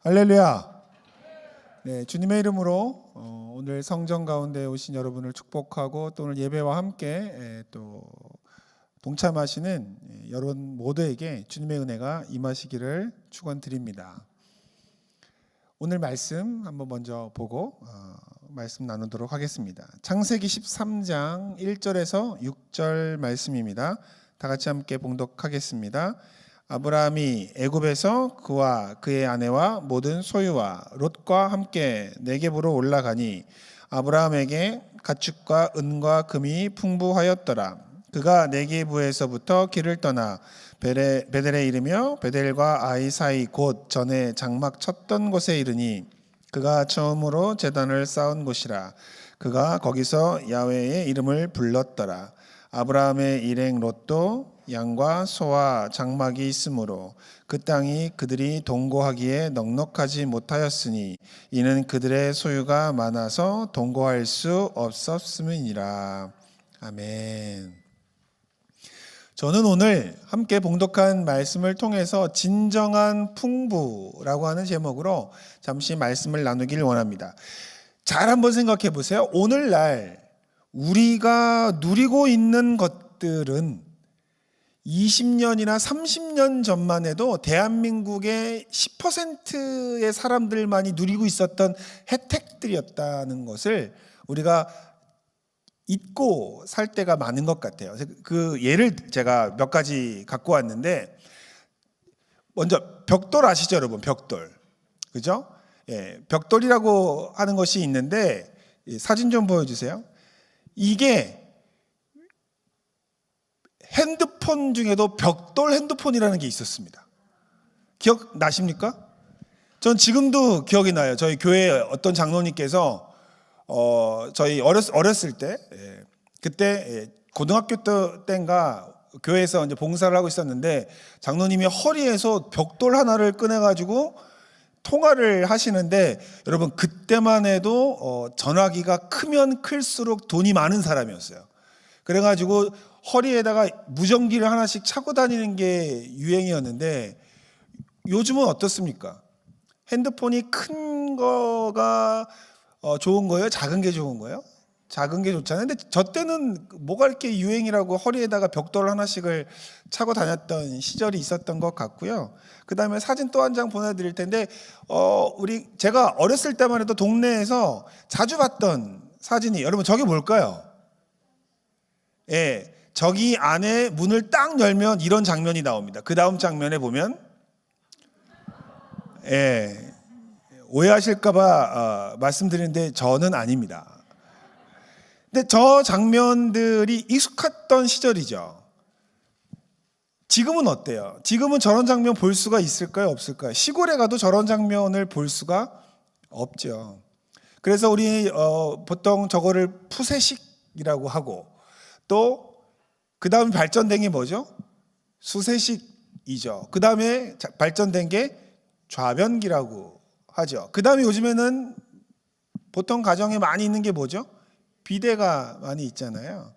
할렐루야. 네, 주님의 이름으로 오늘 성전 가운데 오신 여러분을 축복하고 또 오늘 예배와 함께 또 동참하시는 여러분 모두에게 주님의 은혜가 임하시기를 축원드립니다. 오늘 말씀 한번 먼저 보고 말씀 나누도록 하겠습니다. 창세기 13장 1절에서 6절 말씀입니다. 다 같이 함께 봉독하겠습니다. 아브라함이 애굽에서 그와 그의 아내와 모든 소유와 롯과 함께 네겝으로 올라가니 아브라함에게 가축과 은과 금이 풍부하였더라. 그가 네겝에서부터 길을 떠나 베델에 이르며 베델과 아이 사이 곧 전에 장막 쳤던 곳에 이르니 그가 처음으로 제단을 쌓은 곳이라. 그가 거기서 야훼의 이름을 불렀더라. 아브라함의 일행 롯도 양과 소와 장막이 있으므로 그 땅이 그들이 동거하기에 넉넉하지 못하였으니 이는 그들의 소유가 많아서 동거할 수 없었음이니라. 아멘. 저는 오늘 함께 봉독한 말씀을 통해서 진정한 풍부라고 하는 제목으로 잠시 말씀을 나누길 원합니다. 잘 한번 생각해 보세요. 오늘날 우리가 누리고 있는 것들은 20년이나 30년 전만 해도 대한민국의 10%의 사람들만이 누리고 있었던 혜택들이었다는 것을 우리가 잊고 살 때가 많은 것 같아요. 그 예를 제가 몇 가지 갖고 왔는데, 먼저 벽돌 아시죠, 여러분? 벽돌, 그죠? 예, 벽돌이라고 하는 것이 있는데 사진 좀 보여주세요. 이게 핸드폰 중에도 벽돌 핸드폰이라는 게 있었습니다. 기억나십니까? 전 지금도 기억이 나요. 저희 교회 어떤 장로님께서 저희 어렸을 때, 그때 고등학교 때인가 교회에서 이제 봉사를 하고 있었는데 장로님이 허리에서 벽돌 하나를 꺼내가지고 통화를 하시는데, 여러분 그때만 해도 전화기가 크면 클수록 돈이 많은 사람이었어요. 그래가지고 허리에다가 무전기를 하나씩 차고 다니는 게 유행이었는데, 요즘은 어떻습니까? 핸드폰이 큰 거가 좋은 거예요? 작은 게 좋은 거예요? 작은 게 좋잖아요. 근데 저 때는 뭐가 이렇게 유행이라고 허리에다가 벽돌 하나씩을 차고 다녔던 시절이 있었던 것 같고요. 그 다음에 사진 또 한 장 보내드릴 텐데, 제가 어렸을 때만 해도 동네에서 자주 봤던 사진이, 여러분 저게 뭘까요? 예, 저기 안에 문을 딱 열면 이런 장면이 나옵니다. 그 다음 장면에 보면, 예, 오해하실까봐 말씀드리는데 저는 아닙니다. 근데 저 장면들이 익숙했던 시절이죠. 지금은 어때요? 지금은 저런 장면 볼 수가 있을까요? 없을까요? 시골에 가도 저런 장면을 볼 수가 없죠. 그래서 우리 보통 저거를 푸세식이라고 하고, 또 그 다음 발전된 게 뭐죠? 수세식이죠. 그 다음에 발전된 게 좌변기라고 하죠. 그 다음에 요즘에는 보통 가정에 많이 있는 게 뭐죠? 비데가 많이 있잖아요.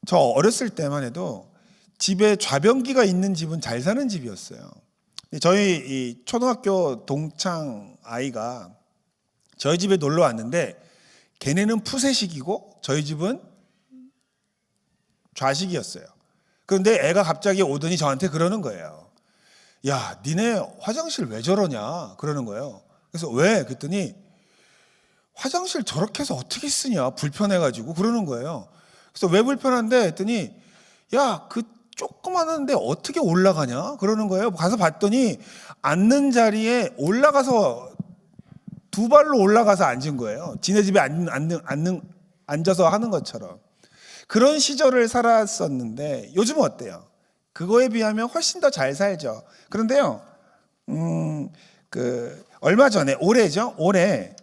저 어렸을 때만 해도 집에 좌변기가 있는 집은 잘 사는 집이었어요. 저희 이 초등학교 동창 아이가 저희 집에 놀러 왔는데, 걔네는 푸세식이고 저희 집은 좌식이었어요. 그런데 애가 갑자기 오더니 저한테 그러는 거예요. 야, 니네 화장실 왜 저러냐? 그러는 거예요. 그래서 왜? 그랬더니 화장실 저렇게 해서 어떻게 쓰냐? 불편해가지고 그러는 거예요. 그래서 왜 불편한데? 했더니 야, 그 조그마한데 어떻게 올라가냐? 그러는 거예요. 가서 봤더니 앉는 자리에 올라가서 두 발로 올라가서 앉은 거예요. 지네 집에 앉아서 하는 것처럼. 그런 시절을 살았었는데 요즘은 어때요? 그거에 비하면 훨씬 더 잘 살죠. 그런데요, 얼마 전에, 올해죠. 올해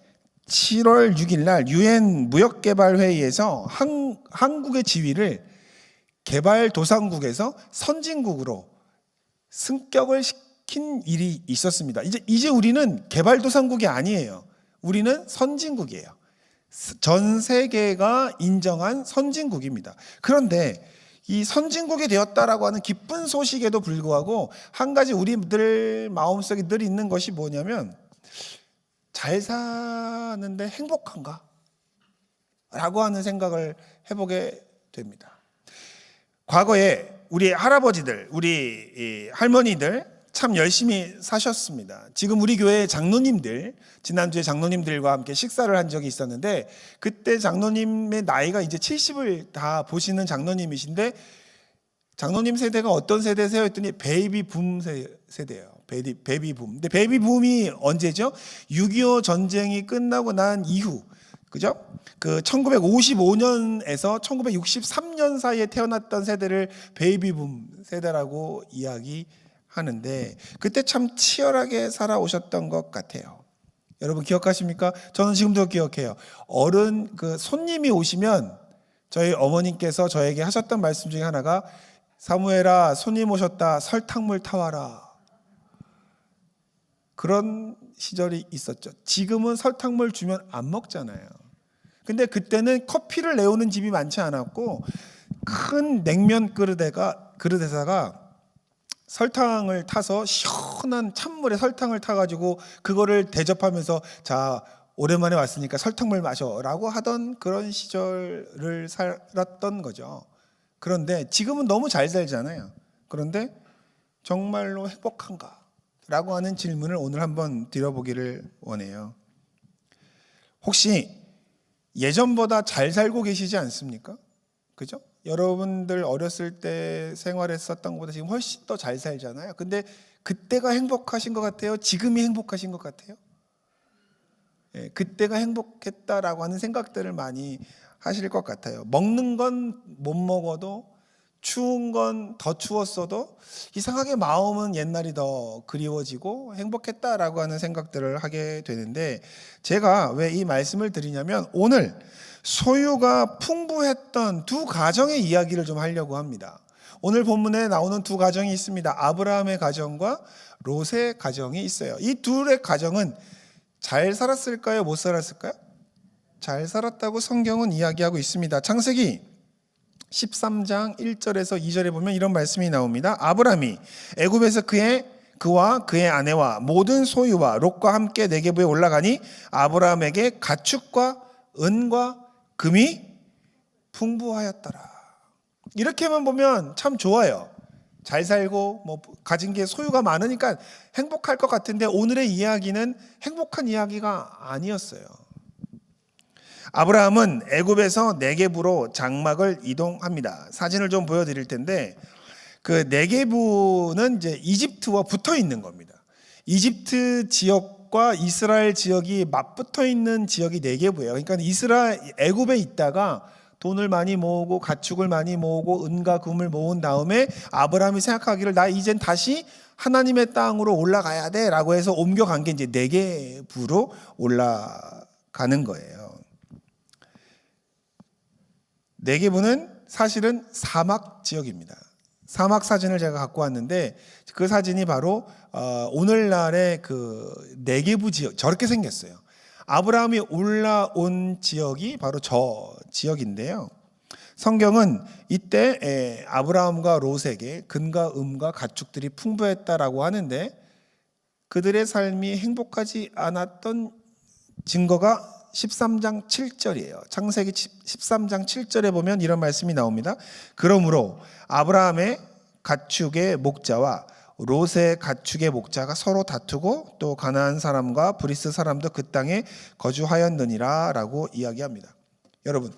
7월 6일 날 유엔 무역개발회의에서 한국의 지위를 개발도상국에서 선진국으로 승격을 시킨 일이 있었습니다. 이제 우리는 개발도상국이 아니에요. 우리는 선진국이에요. 전 세계가 인정한 선진국입니다. 그런데 이 선진국이 되었다라고 하는 기쁜 소식에도 불구하고 한 가지 우리들 마음속에 늘 있는 것이 뭐냐면, 잘 사는데 행복한가? 라고 하는 생각을 해보게 됩니다. 과거에 우리 할아버지들, 우리 할머니들 참 열심히 사셨습니다. 지금 우리 교회 장로님들, 지난주에 장로님들과 함께 식사를 한 적이 있었는데, 그때 장로님의 나이가 이제 70을 다 보시는 장로님이신데, 장로님 세대가 어떤 세대세요? 했더니 베이비붐 세대예요. 베이비붐. 근데 베이비붐이 언제죠? 6.25 전쟁이 끝나고 난 이후, 그죠? 그 1955년에서 1963년 사이에 태어났던 세대를 베이비붐 세대라고 이야기하는데, 그때 참 치열하게 살아오셨던 것 같아요. 여러분 기억하십니까? 저는 지금도 기억해요. 어른 그 손님이 오시면 저희 어머님께서 저에게 하셨던 말씀 중에 하나가, 사무엘아, 손님 오셨다, 설탕물 타와라. 그런 시절이 있었죠. 지금은 설탕물 주면 안 먹잖아요. 근데 그때는 커피를 내오는 집이 많지 않았고, 큰 냉면 그릇에다가 설탕을 타서, 시원한 찬물에 설탕을 타가지고 그거를 대접하면서, 자, 오랜만에 왔으니까 설탕물 마셔라고 하던 그런 시절을 살았던 거죠. 그런데 지금은 너무 잘 살잖아요. 그런데 정말로 행복한가? 라고 하는 질문을 오늘 한번 드려보기를 원해요. 혹시 예전보다 잘 살고 계시지 않습니까? 그죠? 여러분들 어렸을 때 생활했었던 것보다 지금 훨씬 더 잘 살잖아요. 근데 그때가 행복하신 것 같아요? 지금이 행복하신 것 같아요? 예, 그때가 행복했다라고 하는 생각들을 많이 하실 것 같아요. 먹는 건 못 먹어도, 추운 건 더 추웠어도 이상하게 마음은 옛날이 더 그리워지고 행복했다라고 하는 생각들을 하게 되는데, 제가 왜 이 말씀을 드리냐면, 오늘 소유가 풍부했던 두 가정의 이야기를 좀 하려고 합니다. 오늘 본문에 나오는 두 가정이 있습니다. 아브라함의 가정과 롯의 가정이 있어요. 이 둘의 가정은 잘 살았을까요? 못 살았을까요? 잘 살았다고 성경은 이야기하고 있습니다. 창세기 13장 1절에서 2절에 보면 이런 말씀이 나옵니다. 아브라함이 애굽에서 그와 그의 아내와 모든 소유와 롯과 함께 네게부에 올라가니, 아브라함에게 가축과 은과 금이 풍부하였더라. 이렇게만 보면 참 좋아요. 잘 살고 뭐 가진 게 소유가 많으니까 행복할 것 같은데, 오늘의 이야기는 행복한 이야기가 아니었어요. 아브라함은 애굽에서 네게부로 장막을 이동합니다. 사진을 좀 보여드릴 텐데, 그 네게부는 이제 이집트와 붙어 있는 겁니다. 이집트 지역과 이스라엘 지역이 맞붙어 있는 지역이 네게부예요. 그러니까 애굽에 있다가 돈을 많이 모으고 가축을 많이 모으고 은과 금을 모은 다음에 아브라함이 생각하기를, 나 이젠 다시 하나님의 땅으로 올라가야 돼라고 해서 옮겨간 게 이제 네게부로 올라가는 거예요. 네게부는 사실은 사막 지역입니다. 사막 사진을 제가 갖고 왔는데, 그 사진이 바로 오늘날의 그 네게부 지역, 저렇게 생겼어요. 아브라함이 올라온 지역이 바로 저 지역인데요. 성경은 이때 아브라함과 롯에게 금과 은과 가축들이 풍부했다라고 하는데, 그들의 삶이 행복하지 않았던 증거가 13장 7절이에요. 창세기 13장 7절에 보면 이런 말씀이 나옵니다. 그러므로 아브라함의 가축의 목자와 롯의 가축의 목자가 서로 다투고, 또 가나안 사람과 브리스 사람도 그 땅에 거주하였느니라 라고 이야기합니다. 여러분,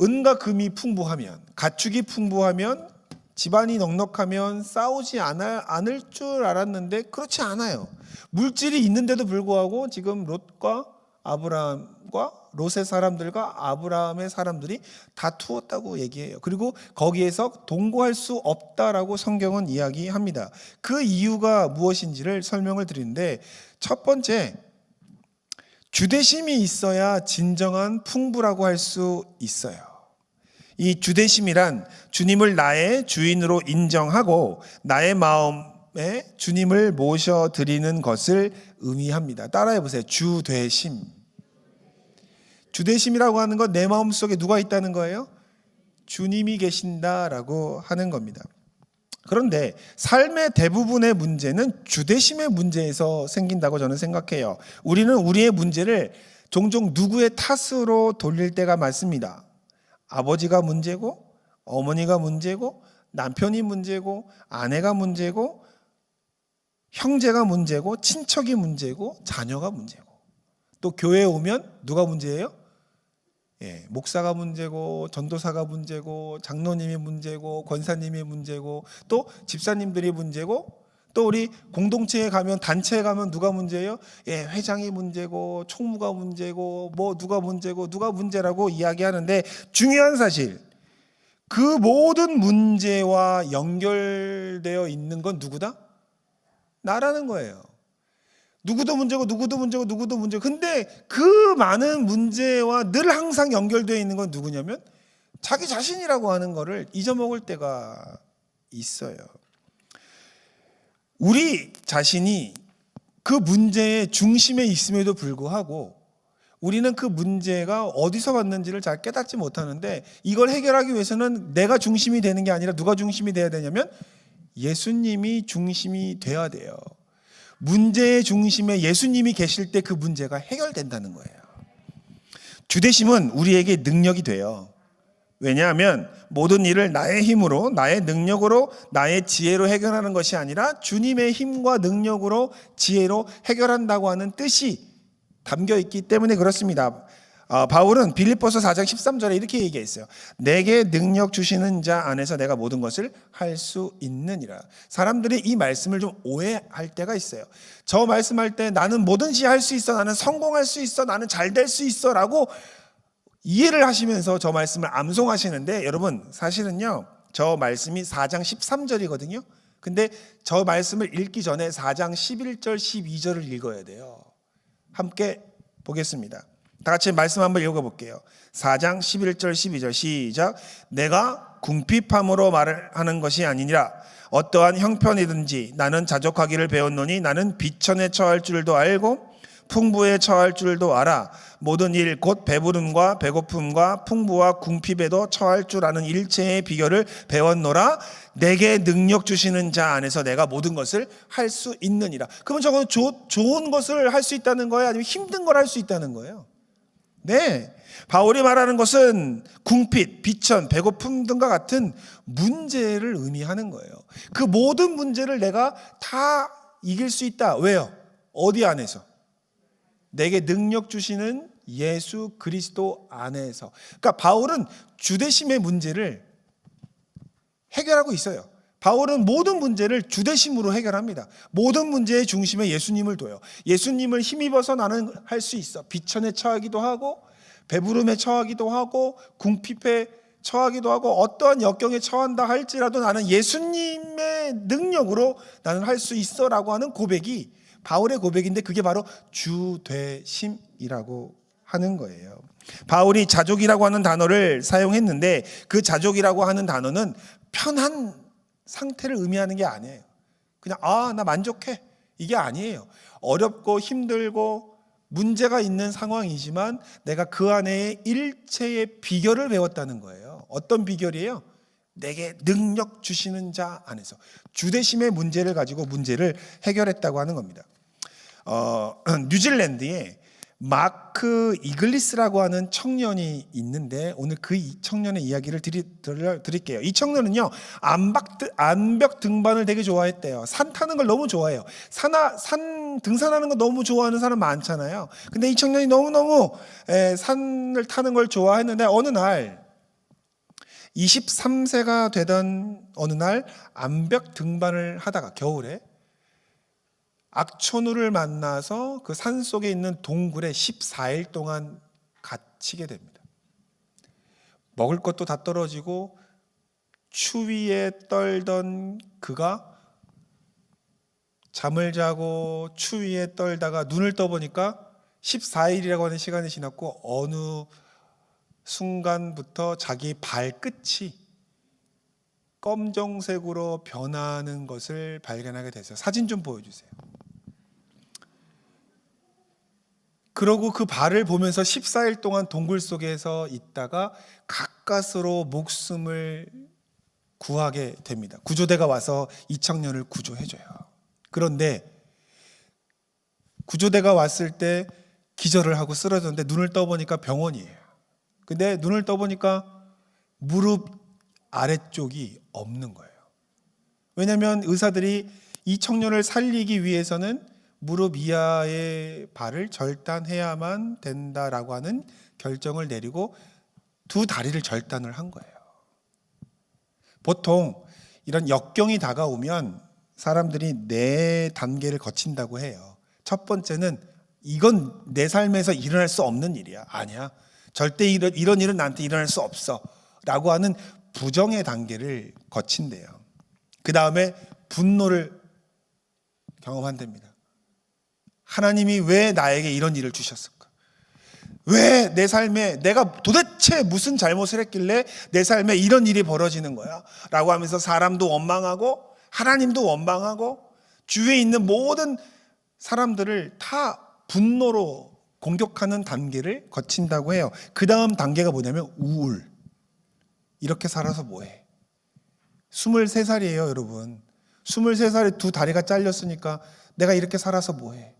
은과 금이 풍부하면, 가축이 풍부하면, 집안이 넉넉하면 싸우지 않을 줄 알았는데 그렇지 않아요. 물질이 있는데도 불구하고 지금 롯과 아브라함과 롯의 사람들과 아브라함의 사람들이 다투었다고 얘기해요. 그리고 거기에서 동거할 수 없다라고 성경은 이야기합니다. 그 이유가 무엇인지를 설명을 드리는데, 첫 번째, 주대심이 있어야 진정한 풍부라고 할 수 있어요. 이 주대심이란 주님을 나의 주인으로 인정하고 나의 마음에 주님을 모셔드리는 것을 의미합니다. 따라해 보세요. 주대심. 주대심이라고 하는 건 내 마음속에 누가 있다는 거예요? 주님이 계신다라고 하는 겁니다. 그런데 삶의 대부분의 문제는 주대심의 문제에서 생긴다고 저는 생각해요. 우리는 우리의 문제를 종종 누구의 탓으로 돌릴 때가 많습니다. 아버지가 문제고, 어머니가 문제고, 남편이 문제고, 아내가 문제고, 형제가 문제고, 친척이 문제고, 자녀가 문제고. 또 교회에 오면 누가 문제예요? 목사가 문제고, 전도사가 문제고, 장로님이 문제고, 권사님이 문제고, 또 집사님들이 문제고, 또 우리 공동체에 가면, 단체에 가면 누가 문제예요? 회장이 문제고, 총무가 문제고, 뭐 누가 문제고, 누가 문제라고 이야기하는데, 중요한 사실, 그 모든 문제와 연결되어 있는 건 누구다? 나라는 거예요. 누구도 문제고 누구도 문제고 누구도 문제고. 근데 그 많은 문제와 늘 항상 연결되어 있는 건 누구냐면 자기 자신이라고 하는 거를 잊어먹을 때가 있어요. 우리 자신이 그 문제의 중심에 있음에도 불구하고 우리는 그 문제가 어디서 왔는지를 잘 깨닫지 못하는데, 이걸 해결하기 위해서는 내가 중심이 되는 게 아니라 누가 중심이 돼야 되냐면 예수님이 중심이 돼야 돼요. 문제의 중심에 예수님이 계실 때 그 문제가 해결된다는 거예요. 주대심은 우리에게 능력이 돼요. 왜냐하면 모든 일을 나의 힘으로, 나의 능력으로, 나의 지혜로 해결하는 것이 아니라 주님의 힘과 능력으로, 지혜로 해결한다고 하는 뜻이 담겨 있기 때문에 그렇습니다. 바울은 빌립보서 4장 13절에 이렇게 얘기했어요. 내게 능력 주시는 자 안에서 내가 모든 것을 할 수 있느니라. 사람들이 이 말씀을 좀 오해할 때가 있어요. 저 말씀할 때 나는 뭐든지 할 수 있어, 나는 성공할 수 있어, 나는 잘 될 수 있어 라고 이해를 하시면서 저 말씀을 암송하시는데, 여러분 사실은요, 저 말씀이 4장 13절이거든요. 근데 저 말씀을 읽기 전에 4장 11절 12절을 읽어야 돼요. 함께 보겠습니다. 다 같이 말씀 한번 읽어볼게요. 4장 11절 12절 시작. 내가 궁핍함으로 말을 하는 것이 아니니라. 어떠한 형편이든지 나는 자족하기를 배웠노니 나는 비천에 처할 줄도 알고 풍부에 처할 줄도 알아. 모든 일 곧 배부름과 배고픔과 풍부와 궁핍에도 처할 줄 아는 일체의 비결을 배웠노라. 내게 능력 주시는 자 안에서 내가 모든 것을 할 수 있느니라. 그러면 저건 좋은 것을 할 수 있다는 거예요? 아니면 힘든 걸 할 수 있다는 거예요? 네, 바울이 말하는 것은 궁핍, 비천, 배고픔 등과 같은 문제를 의미하는 거예요. 그 모든 문제를 내가 다 이길 수 있다. 왜요? 어디 안에서? 내게 능력 주시는 예수 그리스도 안에서. 그러니까 바울은 주대심의 문제를 해결하고 있어요. 바울은 모든 문제를 주대심으로 해결합니다. 모든 문제의 중심에 예수님을 둬요. 예수님을 힘입어서 나는 할 수 있어. 비천에 처하기도 하고 배부름에 처하기도 하고 궁핍에 처하기도 하고 어떠한 역경에 처한다 할지라도 나는 예수님의 능력으로 나는 할 수 있어 라고 하는 고백이 바울의 고백인데, 그게 바로 주되심이라고 하는 거예요. 바울이 자족이라고 하는 단어를 사용했는데, 그 자족이라고 하는 단어는 편한 상태를 의미하는 게 아니에요. 그냥 나 만족해, 이게 아니에요. 어렵고 힘들고 문제가 있는 상황이지만 내가 그 안에 일체의 비결을 배웠다는 거예요. 어떤 비결이에요? 내게 능력 주시는 자 안에서 주대심의 문제를 가지고 문제를 해결했다고 하는 겁니다. 뉴질랜드에 마크 이글리스라고 하는 청년이 있는데, 오늘 그 청년의 이야기를 드릴게요. 이 청년은요, 암벽 등반을 되게 좋아했대요. 산 타는 걸 너무 좋아해요. 산 등산하는 거 너무 좋아하는 사람 많잖아요. 근데 이 청년이 너무너무 산을 타는 걸 좋아했는데, 어느 날 23세가 되던 어느 날 암벽 등반을 하다가 겨울에 악천후를 만나서 그 산 속에 있는 동굴에 14일 동안 갇히게 됩니다. 먹을 것도 다 떨어지고 추위에 떨던 그가 잠을 자고 추위에 떨다가 눈을 떠보니까 14일이라고 하는 시간이 지났고 어느 순간부터 자기 발끝이 검정색으로 변하는 것을 발견하게 됐어요. 사진 좀 보여주세요. 그러고 그 발을 보면서 14일 동안 동굴 속에서 있다가 가까스로 목숨을 구하게 됩니다. 구조대가 와서 이 청년을 구조해줘요. 그런데 구조대가 왔을 때 기절을 하고 쓰러졌는데 눈을 떠보니까 병원이에요. 근데 눈을 떠보니까 무릎 아래쪽이 없는 거예요. 왜냐하면 의사들이 이 청년을 살리기 위해서는 무릎 이하의 발을 절단해야만 된다라고 하는 결정을 내리고 두 다리를 절단을 한 거예요. 보통 이런 역경이 다가오면 사람들이 네 단계를 거친다고 해요. 첫 번째는 이건 내 삶에서 일어날 수 없는 일이야. 아니야. 절대 이런 일은 나한테 일어날 수 없어. 라고 하는 부정의 단계를 거친대요. 그 다음에 분노를 경험한답니다. 하나님이 왜 나에게 이런 일을 주셨을까? 왜 내 삶에 내가 도대체 무슨 잘못을 했길래 내 삶에 이런 일이 벌어지는 거야? 라고 하면서 사람도 원망하고 하나님도 원망하고 주위에 있는 모든 사람들을 다 분노로 공격하는 단계를 거친다고 해요. 그 다음 단계가 뭐냐면 우울. 이렇게 살아서 뭐해? 23살이에요, 여러분. 23살에 두 다리가 잘렸으니까 내가 이렇게 살아서 뭐해?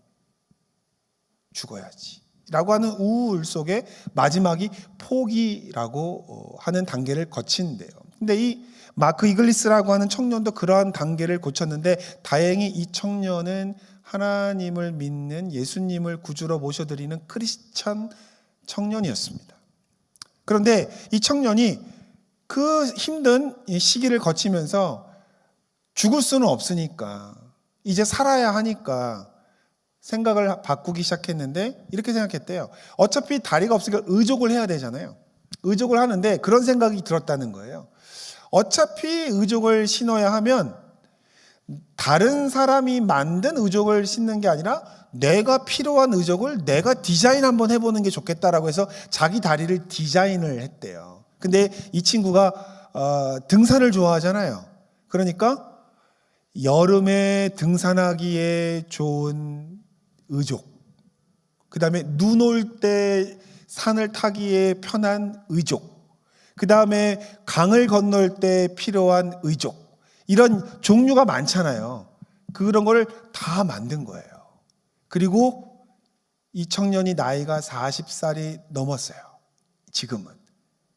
죽어야지. 라고 하는 우울 속에 마지막이 포기라고 하는 단계를 거친대요. 근데 이 마크 이글리스라고 하는 청년도 그러한 단계를 거쳤는데 다행히 이 청년은 하나님을 믿는 예수님을 구주로 모셔드리는 크리스천 청년이었습니다. 그런데 이 청년이 그 힘든 시기를 거치면서 죽을 수는 없으니까 이제 살아야 하니까 생각을 바꾸기 시작했는데 이렇게 생각했대요. 어차피 다리가 없으니까 의족을 해야 되잖아요. 의족을 하는데 그런 생각이 들었다는 거예요. 어차피 의족을 신어야 하면 다른 사람이 만든 의족을 신는 게 아니라 내가 필요한 의족을 내가 디자인 한번 해보는 게 좋겠다라고 해서 자기 다리를 디자인을 했대요. 근데 이 친구가 등산을 좋아하잖아요. 그러니까 여름에 등산하기에 좋은 의족, 그 다음에 눈 올 때 산을 타기에 편한 의족, 그 다음에 강을 건널 때 필요한 의족, 이런 종류가 많잖아요. 그런 걸 다 만든 거예요. 그리고 이 청년이 나이가 40살이 넘었어요. 지금은.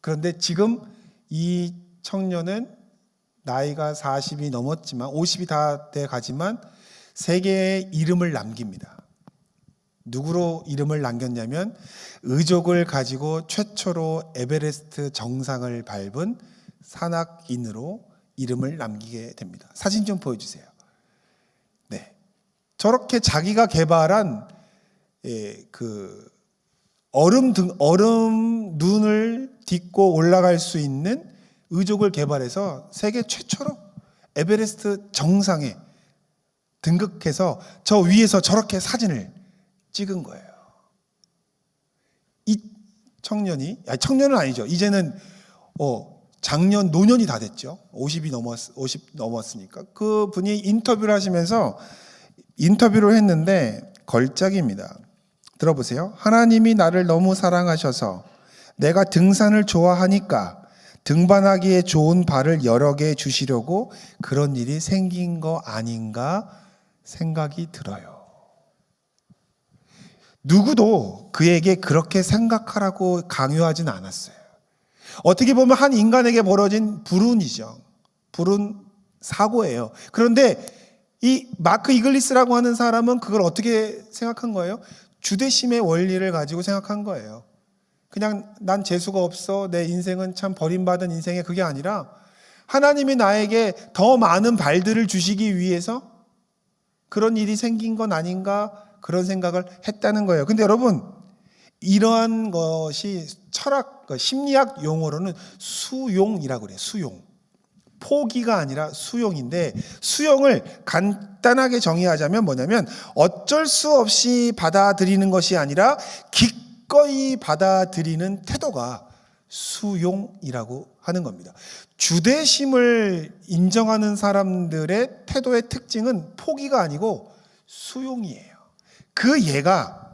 그런데 지금 이 청년은 나이가 40이 넘었지만 50이 다 돼 가지만 세계에 이름을 남깁니다. 누구로 이름을 남겼냐면 의족을 가지고 최초로 에베레스트 정상을 밟은 산악인으로 이름을 남기게 됩니다. 사진 좀 보여주세요. 네, 저렇게 자기가 개발한 그 얼음 눈을 딛고 올라갈 수 있는 의족을 개발해서 세계 최초로 에베레스트 정상에 등극해서 저 위에서 저렇게 사진을 찍은 거예요. 이 청년은 아니죠. 이제는 작년 노년이 다 됐죠. 50 넘었으니까. 그 분이 인터뷰를 하시면서 인터뷰를 했는데 걸작입니다. 들어보세요. 하나님이 나를 너무 사랑하셔서 내가 등산을 좋아하니까 등반하기에 좋은 발을 여러 개 주시려고 그런 일이 생긴 거 아닌가 생각이 들어요. 누구도 그에게 그렇게 생각하라고 강요하진 않았어요. 어떻게 보면 한 인간에게 벌어진 불운이죠. 불운 사고예요. 그런데 이 마크 이글리스라고 하는 사람은 그걸 어떻게 생각한 거예요? 주대심의 원리를 가지고 생각한 거예요. 그냥 난 재수가 없어, 내 인생은 참 버림받은 인생에, 그게 아니라 하나님이 나에게 더 많은 발들을 주시기 위해서 그런 일이 생긴 건 아닌가, 그런 생각을 했다는 거예요. 근데 여러분, 이러한 것이 철학, 심리학 용어로는 수용이라고 그래요. 수용. 포기가 아니라 수용인데, 수용을 간단하게 정의하자면 뭐냐면 어쩔 수 없이 받아들이는 것이 아니라 기꺼이 받아들이는 태도가 수용이라고 하는 겁니다. 주대심을 인정하는 사람들의 태도의 특징은 포기가 아니고 수용이에요. 그 예가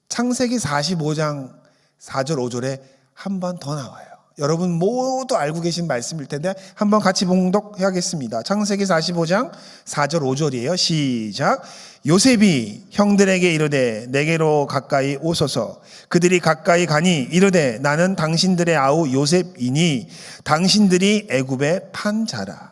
창세기 45장 4절 5절에 한 번 더 나와요. 여러분 모두 알고 계신 말씀일 텐데 한번 같이 봉독해야겠습니다. 창세기 45장 4절 5절이에요. 시작. 요셉이 형들에게 이르되 내게로 가까이 오소서. 그들이 가까이 가니 이르되 나는 당신들의 아우 요셉이니 당신들이 애굽에 판 자라.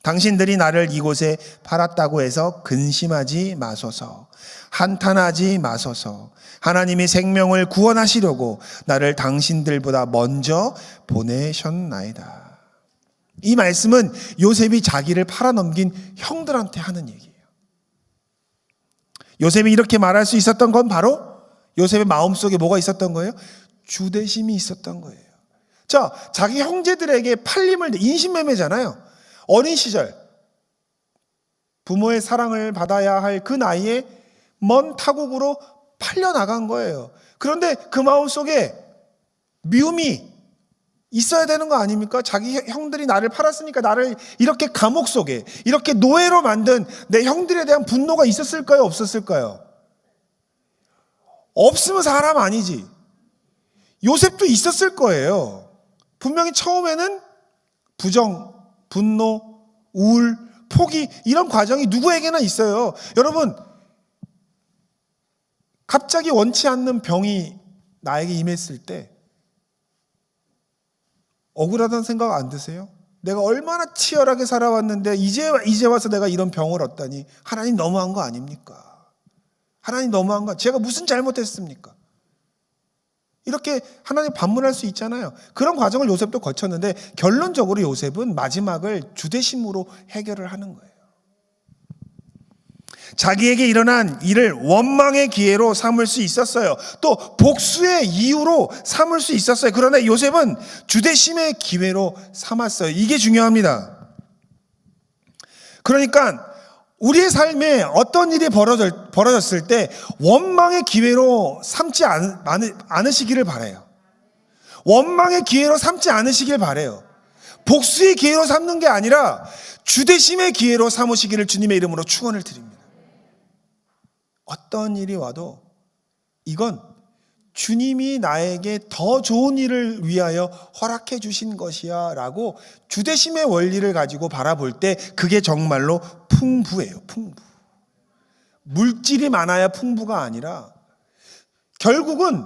당신들이 나를 이곳에 팔았다고 해서 근심하지 마소서. 한탄하지 마소서. 하나님이 생명을 구원하시려고 나를 당신들보다 먼저 보내셨나이다. 이 말씀은 요셉이 자기를 팔아넘긴 형들한테 하는 얘기예요. 요셉이 이렇게 말할 수 있었던 건 바로 요셉의 마음속에 뭐가 있었던 거예요? 주대심이 있었던 거예요. 자, 자기 형제들에게 팔림을, 인신매매잖아요. 어린 시절 부모의 사랑을 받아야 할 그 나이에 먼 타국으로 팔려나간 거예요. 그런데 그 마음속에 미움이 있어야 되는 거 아닙니까? 자기 형들이 나를 팔았으니까 나를 이렇게 감옥 속에 이렇게 노예로 만든 내 형들에 대한 분노가 있었을까요? 없었을까요? 없으면 사람 아니지. 요셉도 있었을 거예요. 분명히 처음에는 부정, 분노, 우울, 포기 이런 과정이 누구에게나 있어요. 여러분, 갑자기 원치 않는 병이 나에게 임했을 때 억울하다는 생각 안 드세요? 내가 얼마나 치열하게 살아왔는데 이제 와서 내가 이런 병을 얻다니 하나님 너무한 거 아닙니까? 하나님 너무한 거, 제가 무슨 잘못했습니까? 이렇게 하나님 반문할 수 있잖아요. 그런 과정을 요셉도 거쳤는데 결론적으로 요셉은 마지막을 주대심으로 해결을 하는 거예요. 자기에게 일어난 일을 원망의 기회로 삼을 수 있었어요. 또 복수의 이유로 삼을 수 있었어요. 그러나 요셉은 주대심의 기회로 삼았어요. 이게 중요합니다. 그러니까 우리의 삶에 어떤 일이 벌어졌을 때 원망의 기회로 삼지 않으시기를 바라요. 원망의 기회로 삼지 않으시길 바라요. 복수의 기회로 삼는 게 아니라 주대심의 기회로 삼으시기를 주님의 이름으로 축원을 드립니다. 어떤 일이 와도 이건 주님이 나에게 더 좋은 일을 위하여 허락해 주신 것이야 라고 주대심의 원리를 가지고 바라볼 때 그게 정말로 풍부예요. 풍부. 물질이 많아야 풍부가 아니라 결국은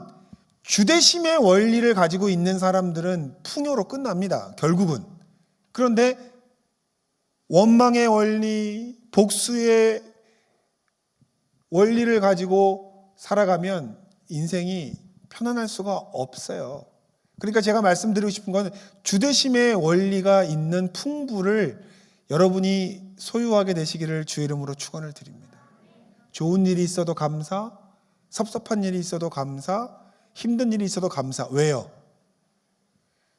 주대심의 원리를 가지고 있는 사람들은 풍요로 끝납니다. 결국은. 그런데 원망의 원리, 복수의 원리를 가지고 살아가면 인생이 편안할 수가 없어요. 그러니까 제가 말씀드리고 싶은 건 주대심의 원리가 있는 풍부를 여러분이 소유하게 되시기를 주의 이름으로 축원을 드립니다. 좋은 일이 있어도 감사, 섭섭한 일이 있어도 감사, 힘든 일이 있어도 감사. 왜요?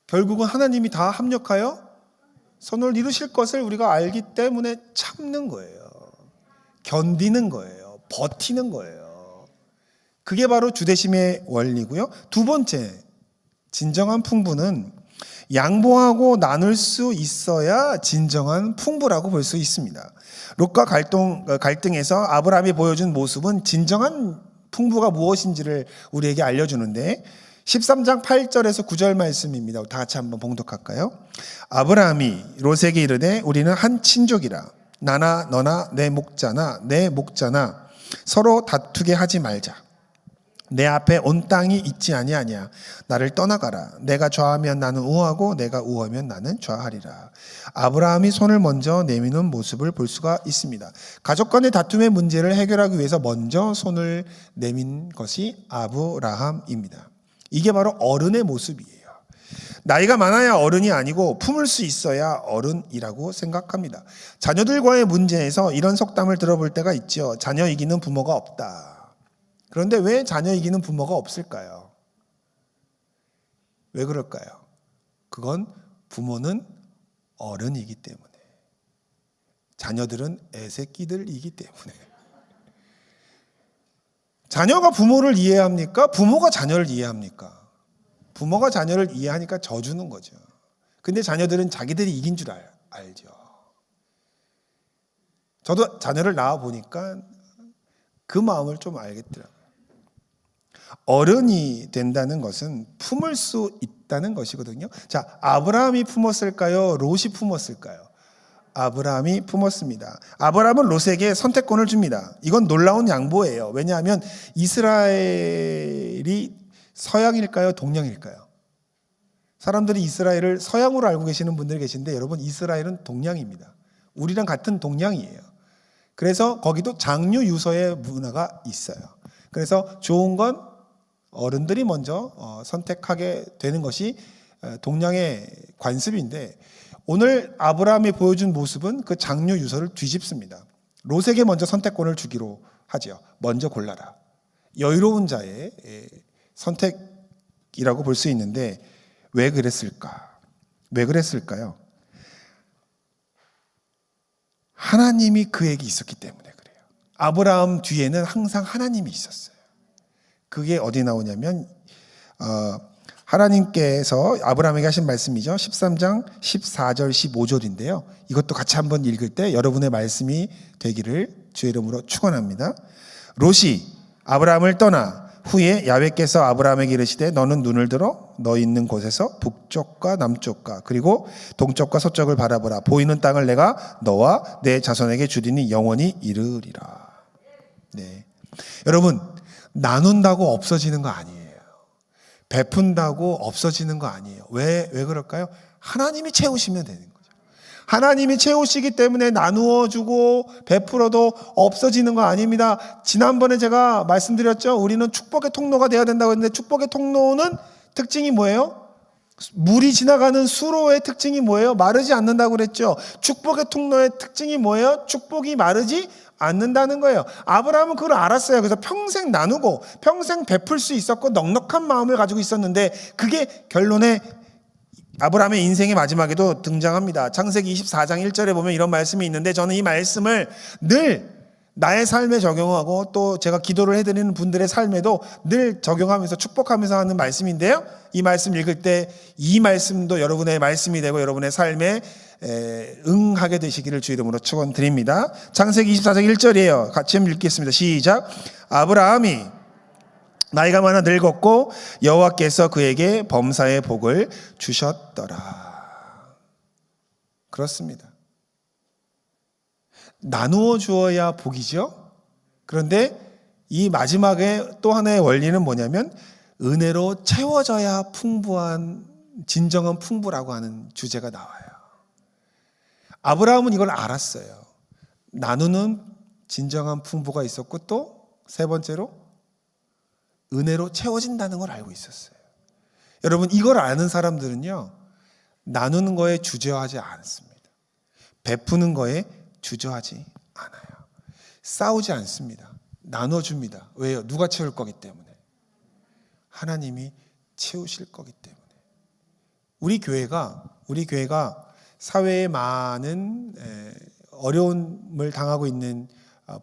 결국은 하나님이 다 합력하여 선을 이루실 것을 우리가 알기 때문에 참는 거예요. 견디는 거예요. 버티는 거예요. 그게 바로 주대심의 원리고요. 두 번째, 진정한 풍부는 양보하고 나눌 수 있어야 진정한 풍부라고 볼 수 있습니다. 롯과 갈등에서 아브라함이 보여준 모습은 진정한 풍부가 무엇인지를 우리에게 알려주는데 13장 8절에서 9절 말씀입니다. 다 같이 한번 봉독할까요? 아브라함이 롯에게 이르되 우리는 한 친족이라 나나 너나 내 목자나 서로 다투게 하지 말자. 내 앞에 온 땅이 있지 아니하냐. 나를 떠나가라. 내가 좌하면 나는 우하고 내가 우하면 나는 좌하리라. 아브라함이 손을 먼저 내미는 모습을 볼 수가 있습니다. 가족 간의 다툼의 문제를 해결하기 위해서 먼저 손을 내민 것이 아브라함입니다. 이게 바로 어른의 모습이에요. 나이가 많아야 어른이 아니고 품을 수 있어야 어른이라고 생각합니다. 자녀들과의 문제에서 이런 속담을 들어볼 때가 있죠. 자녀 이기는 부모가 없다. 그런데 왜 자녀 이기는 부모가 없을까요? 왜 그럴까요? 그건 부모는 어른이기 때문에, 자녀들은 애새끼들이기 때문에. 자녀가 부모를 이해합니까? 부모가 자녀를 이해합니까? 부모가 자녀를 이해하니까 져주는 거죠. 근데 자녀들은 자기들이 이긴 줄 알죠. 저도 자녀를 낳아 보니까 그 마음을 좀 알겠더라고요. 어른이 된다는 것은 품을 수 있다. 했다는 것이거든요. 자, 아브라함이 품었을까요? 롯이 품었을까요? 아브라함이 품었습니다. 아브라함은 롯에게 선택권을 줍니다. 이건 놀라운 양보예요. 왜냐하면 이스라엘이 서양일까요? 동양일까요? 사람들이 이스라엘을 서양으로 알고 계시는 분들이 계신데 여러분, 이스라엘은 동양입니다. 우리랑 같은 동양이에요. 그래서 거기도 장유 유서의 문화가 있어요. 그래서 좋은 건 어른들이 먼저 선택하게 되는 것이 동양의 관습인데, 오늘 아브라함이 보여준 모습은 그 장유 유서를 뒤집습니다. 롯에게 먼저 선택권을 주기로 하죠. 먼저 골라라. 여유로운 자의 선택이라고 볼 수 있는데, 왜 그랬을까? 왜 그랬을까요? 하나님이 그에게 있었기 때문에 그래요. 아브라함 뒤에는 항상 하나님이 있었어요. 그게 어디 나오냐면 하나님께서 아브라함에게 하신 말씀이죠. 13장 14절 15절인데요. 이것도 같이 한번 읽을 때 여러분의 말씀이 되기를 주의 이름으로 축원합니다. 롯이 아브라함을 떠나 후에 야훼께서 아브라함에게 이르시되 너는 눈을 들어 너 있는 곳에서 북쪽과 남쪽과 그리고 동쪽과 서쪽을 바라보라. 보이는 땅을 내가 너와 내 자손에게 주리니 영원히 이르리라. 네. 여러분, 나눈다고 없어지는 거 아니에요. 베푼다고 없어지는 거 아니에요. 왜 그럴까요? 하나님이 채우시면 되는 거죠. 하나님이 채우시기 때문에 나누어 주고 베풀어도 없어지는 거 아닙니다. 지난번에 제가 말씀드렸죠. 우리는 축복의 통로가 되어야 된다고 했는데, 축복의 통로는 특징이 뭐예요? 물이 지나가는 수로의 특징이 뭐예요? 마르지 않는다고 그랬죠. 축복의 통로의 특징이 뭐예요? 축복이 마르지 않는다는 거예요. 아브라함은 그걸 알았어요. 그래서 평생 나누고 평생 베풀 수 있었고 넉넉한 마음을 가지고 있었는데, 그게 결론에 아브라함의 인생의 마지막에도 등장합니다. 창세기 24장 1절에 보면 이런 말씀이 있는데, 저는 이 말씀을 늘 나의 삶에 적용하고 또 제가 기도를 해드리는 분들의 삶에도 늘 적용하면서 축복하면서 하는 말씀인데요. 이 말씀 읽을 때 이 말씀도 여러분의 말씀이 되고 여러분의 삶에 응하게 되시기를 주 이름으로 축원드립니다. 창세기 24장 1절이에요. 같이 한번 읽겠습니다. 시작. 아브라함이 나이가 많아 늙었고 여호와께서 그에게 범사의 복을 주셨더라. 그렇습니다. 나누어 주어야 복이죠. 그런데 이 마지막에 또 하나의 원리는 뭐냐면, 은혜로 채워져야 풍부한, 진정한 풍부라고 하는 주제가 나와요. 아브라함은 이걸 알았어요. 나누는 진정한 풍부가 있었고, 또 세 번째로 은혜로 채워진다는 걸 알고 있었어요. 여러분, 이걸 아는 사람들은요, 나누는 거에 주저하지 않습니다. 베푸는 거에 주저하지 않아요. 싸우지 않습니다. 나눠줍니다. 왜요? 누가 채울 거기 때문에. 하나님이 채우실 거기 때문에. 우리 교회가 사회에 많은 어려움을 당하고 있는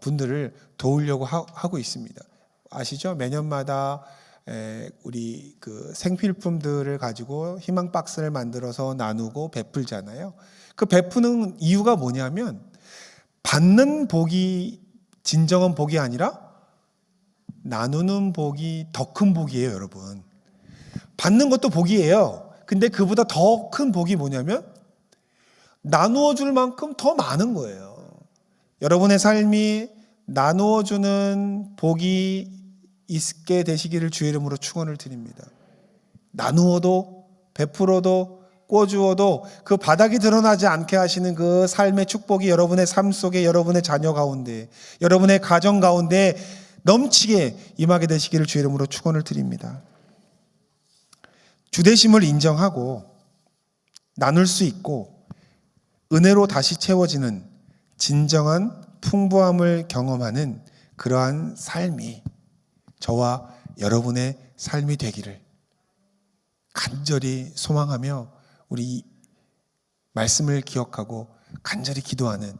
분들을 도우려고 하고 있습니다. 아시죠? 매년마다 우리 그 생필품들을 가지고 희망 박스를 만들어서 나누고 베풀잖아요. 그 베푸는 이유가 뭐냐면, 받는 복이 진정한 복이 아니라 나누는 복이 더 큰 복이에요, 여러분. 받는 것도 복이에요. 근데 그보다 더 큰 복이 뭐냐면, 나누어 줄 만큼 더 많은 거예요. 여러분의 삶이 나누어 주는 복이 있게 되시기를 주의 이름으로 축원을 드립니다. 나누어도 베풀어도 꿔주어도 그 바닥이 드러나지 않게 하시는 그 삶의 축복이 여러분의 삶 속에, 여러분의 자녀 가운데, 여러분의 가정 가운데 넘치게 임하게 되시기를 주의 이름으로 축원을 드립니다. 주되심을 인정하고 나눌 수 있고 은혜로 다시 채워지는 진정한 풍부함을 경험하는 그러한 삶이 저와 여러분의 삶이 되기를 간절히 소망하며, 우리 말씀을 기억하고 간절히 기도하는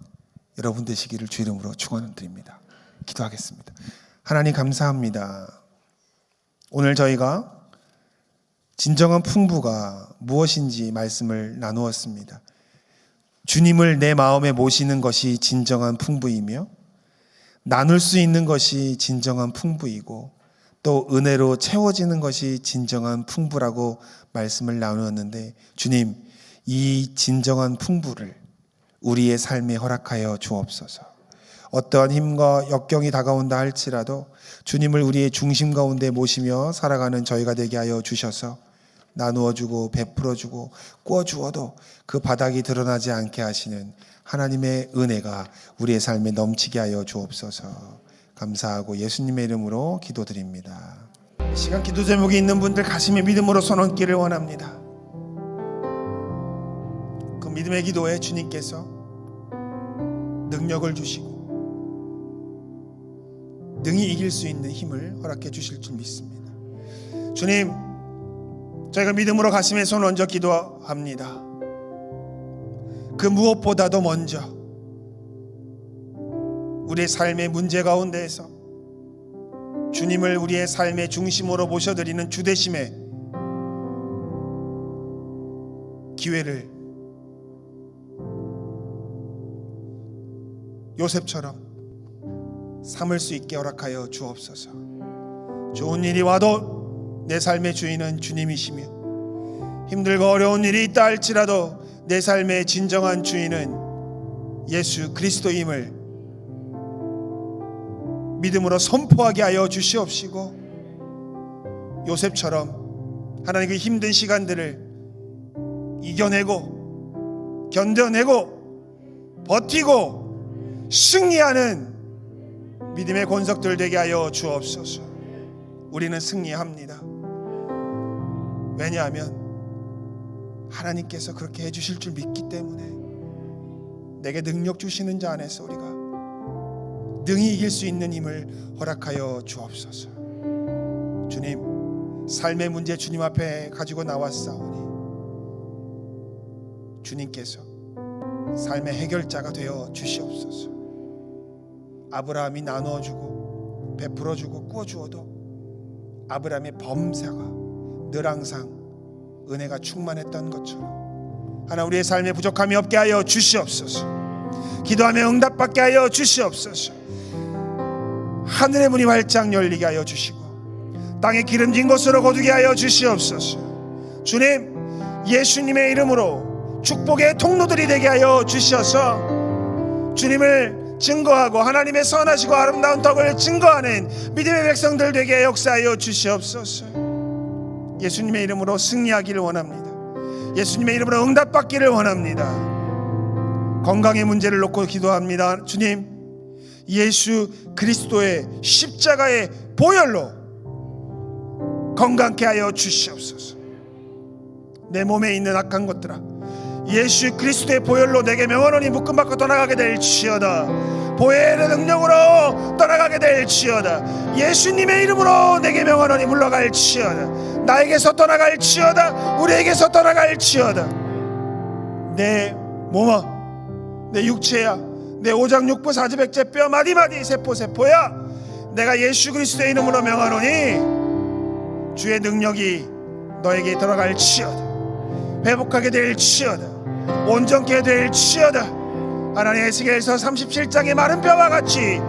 여러분 되시기를 주 이름으로 축원드립니다. 기도하겠습니다. 하나님 감사합니다. 오늘 저희가 진정한 풍부가 무엇인지 말씀을 나누었습니다. 주님을 내 마음에 모시는 것이 진정한 풍부이며, 나눌 수 있는 것이 진정한 풍부이고, 또 은혜로 채워지는 것이 진정한 풍부라고 말씀을 나누었는데, 주님, 이 진정한 풍부를 우리의 삶에 허락하여 주옵소서. 어떠한 힘과 역경이 다가온다 할지라도 주님을 우리의 중심 가운데 모시며 살아가는 저희가 되게 하여 주셔서 나누어주고 베풀어주고 꾸어주어도 그 바닥이 드러나지 않게 하시는 하나님의 은혜가 우리의 삶에 넘치게 하여 주옵소서. 감사하고 예수님의 이름으로 기도드립니다. 이 시간 기도 제목이 있는 분들 가슴에 믿음으로 손 얹기를 원합니다. 그 믿음의 기도에 주님께서 능력을 주시고 능히 이길 수 있는 힘을 허락해 주실 줄 믿습니다. 주님, 저희가 믿음으로 가슴에 손 얹어 기도합니다. 그 무엇보다도 먼저 우리의 삶의 문제 가운데에서 주님을 우리의 삶의 중심으로 모셔드리는 주되심의 기회를 요셉처럼 삼을 수 있게 허락하여 주옵소서. 좋은 일이 와도 내 삶의 주인은 주님이시며, 힘들고 어려운 일이 있다 할지라도 내 삶의 진정한 주인은 예수 그리스도임을 믿음으로 선포하게 하여 주시옵시고, 요셉처럼 하나님 그 힘든 시간들을 이겨내고 견뎌내고 버티고 승리하는 믿음의 권석들 되게 하여 주옵소서. 우리는 승리합니다. 왜냐하면 하나님께서 그렇게 해주실 줄 믿기 때문에, 내게 능력 주시는 자 안에서 우리가 능히 이길 수 있는 힘을 허락하여 주옵소서. 주님, 삶의 문제 주님 앞에 가지고 나왔사오니 주님께서 삶의 해결자가 되어 주시옵소서. 아브라함이 나누어주고 베풀어주고 꾸어주어도 아브라함의 범사가 늘 항상 은혜가 충만했던 것처럼 하나 우리의 삶에 부족함이 없게 하여 주시옵소서. 기도하며 응답받게 하여 주시옵소서. 하늘의 문이 활짝 열리게 하여 주시고 땅의 기름진 곳으로 거두게 하여 주시옵소서. 주님, 예수님의 이름으로 축복의 통로들이 되게 하여 주셔서 주님을 증거하고 하나님의 선하시고 아름다운 덕을 증거하는 믿음의 백성들 되게 역사하여 주시옵소서. 예수님의 이름으로 승리하기를 원합니다. 예수님의 이름으로 응답받기를 원합니다. 건강의 문제를 놓고 기도합니다. 주님, 예수 그리스도의 십자가의 보혈로 건강케 하여 주시옵소서. 내 몸에 있는 악한 것들아, 예수 그리스도의 보혈로 내게 명언하니 묶음받고 떠나가게 될지어다. 보혈의 능력으로 떠나가게 될지어다. 예수님의 이름으로 내게 명언하니 물러갈지어다. 나에게서 떠나갈지어다. 우리에게서 떠나갈지어다. 내 몸아, 내 육체야, 내 오장육부 사지백제 뼈 마디마디 세포세포야, 내가 예수 그리스도의 이름으로 명하노니 주의 능력이 너에게 들어갈지어다. 회복하게 될지어다. 온전케 될지어다. 하나님, 에스겔서 37장의 마른 뼈와 같이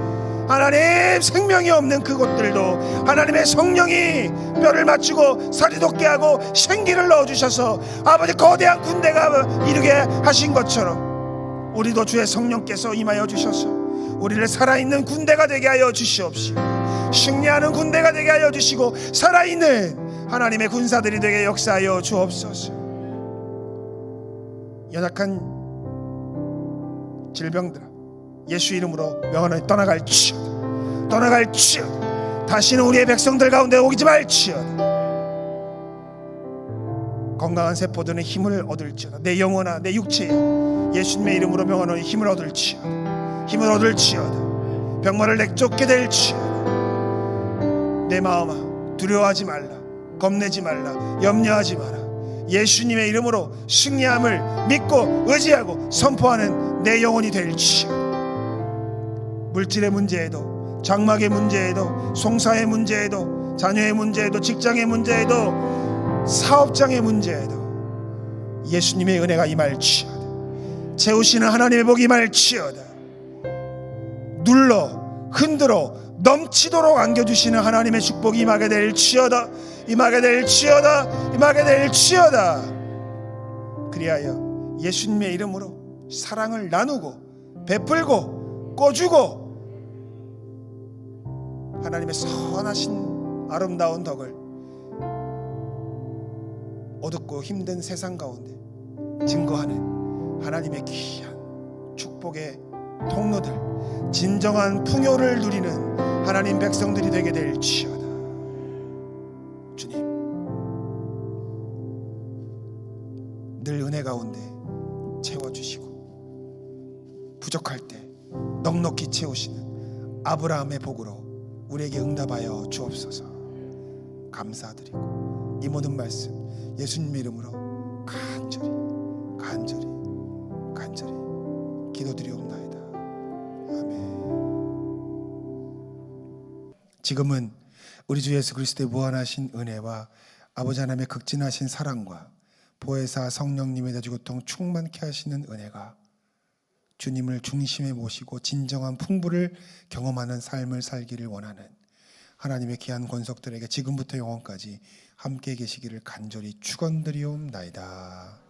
하나님 생명이 없는 그곳들도 하나님의 성령이 뼈를 맞추고 살이 돋게 하고 생기를 넣어주셔서 아버지 거대한 군대가 이루게 하신 것처럼 우리도 주의 성령께서 임하여 주셔서 우리를 살아있는 군대가 되게 하여 주시옵시고, 승리하는 군대가 되게 하여 주시고, 살아있는 하나님의 군사들이 되게 역사하여 주옵소서. 연약한 질병들아, 예수 이름으로 명하노니 떠나갈지어다. 떠나갈지어다. 다시는 우리의 백성들 가운데 오지 말지어다. 건강한 세포들은 힘을 얻을지어다. 내 영혼아, 내 육체야, 예수님의 이름으로 명하노니 힘을 얻을지어다. 힘을 얻을지어다. 병마를 내쫓게 될지어다. 내 마음아, 두려워하지 말라. 겁내지 말라. 염려하지 마라. 예수님의 이름으로 승리함을 믿고 의지하고 선포하는 내 영혼이 될지어다. 물질의 문제에도, 장막의 문제에도, 송사의 문제에도, 자녀의 문제에도, 직장의 문제에도, 사업장의 문제에도 예수님의 은혜가 임할지어다. 채우시는 하나님의 복이 임할지어다. 눌러 흔들어 넘치도록 안겨주시는 하나님의 축복이 임하게 될지어다. 임하게 될지어다. 임하게 될지어다. 그리하여 예수님의 이름으로 사랑을 나누고 베풀고 꺼주고 하나님의 선하신 아름다운 덕을 어둡고 힘든 세상 가운데 증거하는 하나님의 귀한 축복의 통로들, 진정한 풍요를 누리는 하나님 백성들이 되게 될지어다. 주님, 늘 은혜 가운데 채워주시고 부족할 때 넉넉히 채우시는 아브라함의 복으로 우리에게 응답하여 주옵소서. 감사드리고 이 모든 말씀 예수님 이름으로 간절히 기도드리옵나이다. 아멘. 지금은 우리 주 예수 그리스도의 무한하신 은혜와 아버지 하나님의 극진하신 사랑과 보혜사 성령님의 대주고통 충만케 하시는 은혜가 주님을 중심에 모시고 진정한 풍부를 경험하는 삶을 살기를 원하는 하나님의 귀한 권속들에게 지금부터 영원까지 함께 계시기를 간절히 축원드리옵나이다.